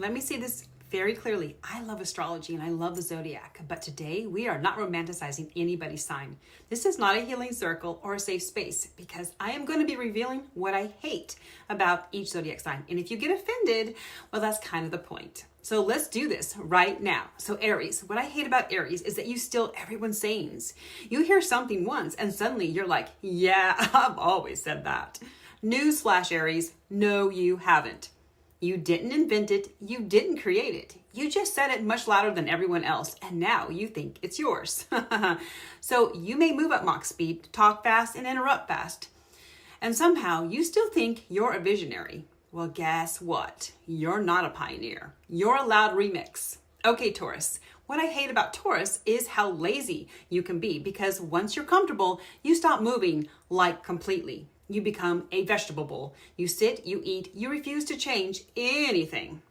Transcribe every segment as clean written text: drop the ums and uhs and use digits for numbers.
let me say this very clearly. I love astrology and I love the zodiac, but today we are not romanticizing anybody's sign. This is not a healing circle or a safe space because I am going to be revealing what I hate about each zodiac sign. And if you get offended, well, that's kind of the point. So let's do this right now. So Aries, what I hate about Aries is that you steal everyone's sayings. You hear something once and suddenly you're like, yeah, I've always said that. Newsflash, Aries, no, you haven't. You didn't invent it. You didn't create it. You just said it much louder than everyone else, and now you think it's yours. So you may move at Mach speed, talk fast, and interrupt fast. And somehow you still think you're a visionary. Well, guess what? You're not a pioneer. You're a loud remix. Okay, Taurus. What I hate about Taurus is how lazy you can be because once you're comfortable, you stop moving like completely. You become a vegetable bowl. You sit, you eat, you refuse to change anything.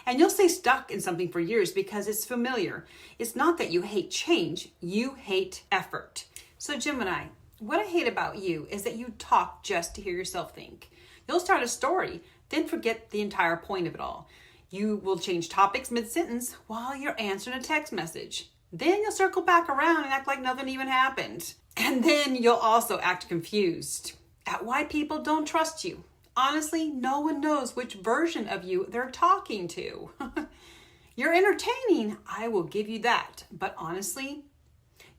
And you'll stay stuck in something for years because it's familiar. It's not that you hate change, you hate effort. So Gemini, what I hate about you is that you talk just to hear yourself think. You'll start a story, then forget the entire point of it all. You will change topics mid-sentence while you're answering a text message. Then you'll circle back around and act like nothing even happened. And then you'll also act confused at why people don't trust you. Honestly, no one knows which version of you they're talking to. You're entertaining, I will give you that. But honestly,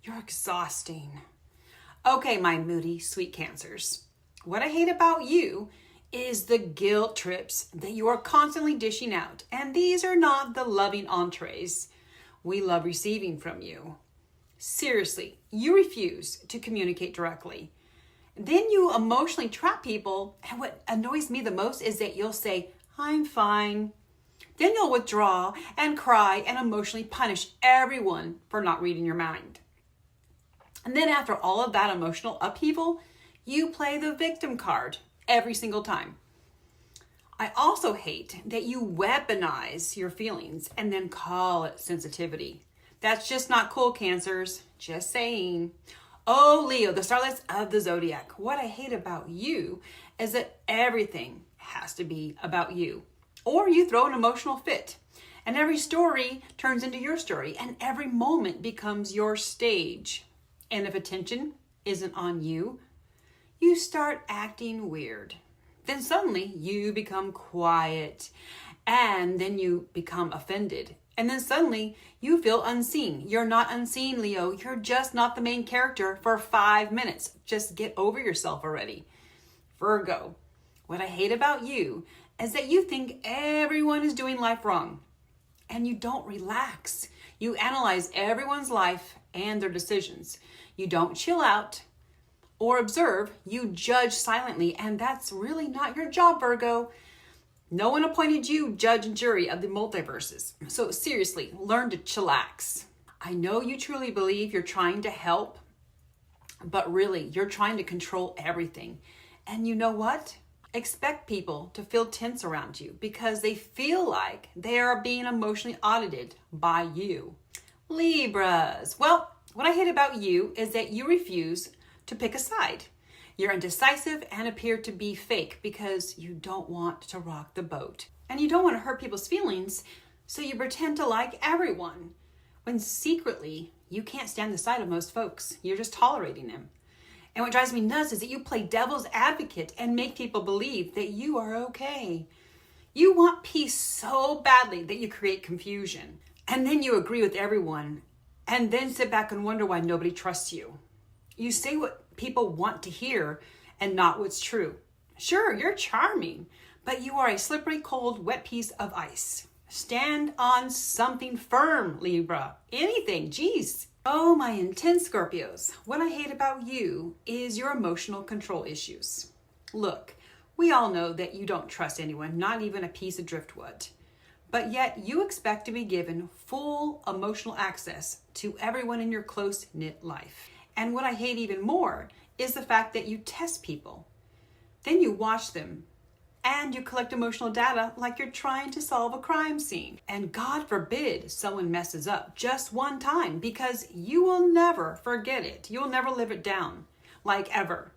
you're exhausting. Okay, my moody, sweet Cancers. What I hate about you is the guilt trips that you are constantly dishing out. And these are not the loving entrees we love receiving from you. Seriously, you refuse to communicate directly. Then you emotionally trap people, and what annoys me the most is that you'll say, I'm fine. Then you'll withdraw and cry and emotionally punish everyone for not reading your mind. And then after all of that emotional upheaval, you play the victim card every single time. I also hate that you weaponize your feelings and then call it sensitivity. That's just not cool, Cancers. Just saying. Oh, Leo, the starlights of the zodiac. What I hate about you is that everything has to be about you. Or you throw an emotional fit. And every story turns into your story. And every moment becomes your stage. And if attention isn't on you, you start acting weird. Then suddenly you become quiet. And then you become offended. And then suddenly you feel unseen. You're not unseen, Leo. You're just not the main character for 5 minutes. Just get over yourself already. Virgo, what I hate about you is that you think everyone is doing life wrong. And you don't relax. You analyze everyone's life and their decisions. You don't chill out or observe. You judge silently. And that's really not your job, Virgo. No one appointed you judge and jury of the multiverses. So seriously, learn to chillax. I know you truly believe you're trying to help, but really you're trying to control everything. And you know what? Expect people to feel tense around you because they feel like they are being emotionally audited by you. Libras. Well, what I hate about you is that you refuse to pick a side. You're indecisive and appear to be fake because you don't want to rock the boat. And you don't want to hurt people's feelings, so you pretend to like everyone. When secretly, you can't stand the sight of most folks. You're just tolerating them. And what drives me nuts is that you play devil's advocate and make people believe that you are okay. You want peace so badly that you create confusion. And then you agree with everyone and then sit back and wonder why nobody trusts you. You say what people want to hear and not what's true. Sure, you're charming, but you are a slippery, cold, wet piece of ice. Stand on something firm, Libra. Anything, geez. Oh, my intense Scorpios. What I hate about you is your emotional control issues. Look, we all know that you don't trust anyone, not even a piece of driftwood. But yet you expect to be given full emotional access to everyone in your close-knit life. And what I hate even more is the fact that you test people. Then you watch them and you collect emotional data like you're trying to solve a crime scene. And God forbid someone messes up just one time because you will never forget it. You'll never live it down, like ever.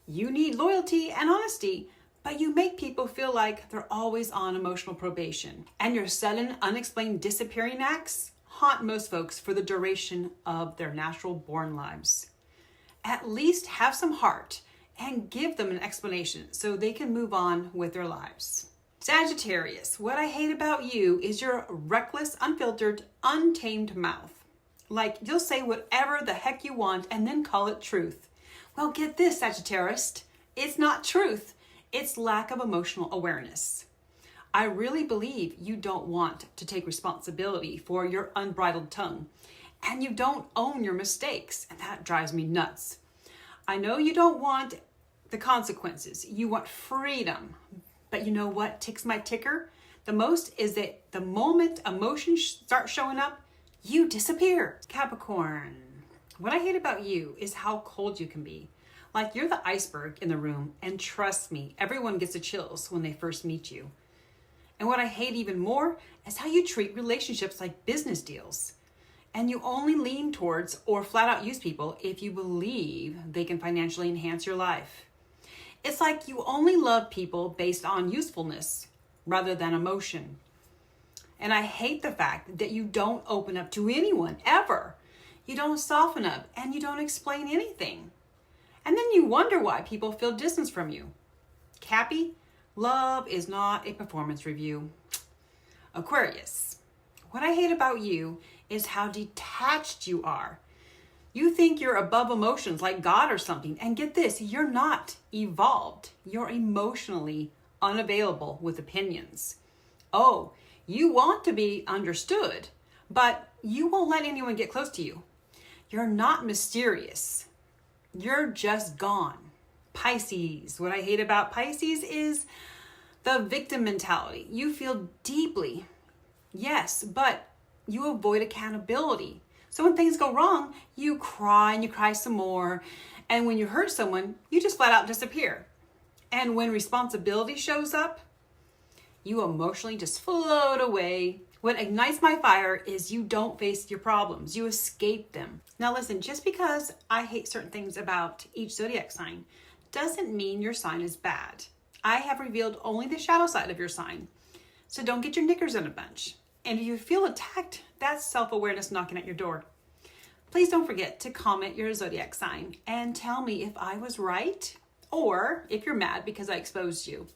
You need loyalty and honesty, but you make people feel like they're always on emotional probation. And your sudden, unexplained disappearing acts haunt most folks for the duration of their natural born lives. At least have some heart and give them an explanation so they can move on with their lives. Sagittarius, what I hate about you is your reckless, unfiltered, untamed mouth. Like, you'll say whatever the heck you want and then call it truth. Well, get this, Sagittarius. It's not truth. It's lack of emotional awareness. I really believe you don't want to take responsibility for your unbridled tongue. And you don't own your mistakes. And that drives me nuts. I know you don't want the consequences. You want freedom. But you know what ticks my ticker the most is that the moment emotions start showing up, you disappear. Capricorn, what I hate about you is how cold you can be. Like you're the iceberg in the room, and trust me, everyone gets the chills when they first meet you. And what I hate even more is how you treat relationships like business deals. And you only lean towards or flat out use people if you believe they can financially enhance your life. It's like you only love people based on usefulness rather than emotion. And I hate the fact that you don't open up to anyone ever. You don't soften up and you don't explain anything. And then you wonder why people feel distance from you. Cappy, love is not a performance review. Aquarius, what I hate about you is how detached you are. You think you're above emotions like God or something. And get this, you're not evolved. You're emotionally unavailable with opinions. Oh, you want to be understood, but you won't let anyone get close to you. You're not mysterious. You're just gone. Pisces, what I hate about Pisces is the victim mentality. You feel deeply, yes, but you avoid accountability. So when things go wrong, you cry and you cry some more. And when you hurt someone, you just flat out disappear. And when responsibility shows up, you emotionally just float away. What ignites my fire is you don't face your problems. You escape them. Now listen, just because I hate certain things about each zodiac sign doesn't mean your sign is bad. I have revealed only the shadow side of your sign. So don't get your knickers in a bunch. And if you feel attacked, that's self-awareness knocking at your door. Please don't forget to comment your zodiac sign and tell me if I was right or if you're mad because I exposed you.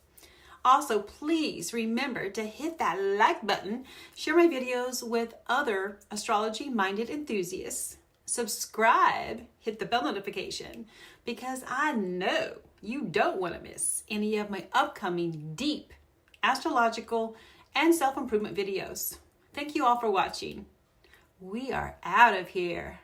Also, please remember to hit that like button, share my videos with other astrology-minded enthusiasts, subscribe, hit the bell notification, because I know you don't want to miss any of my upcoming deep astrological and self-improvement videos. Thank you all for watching. We are out of here.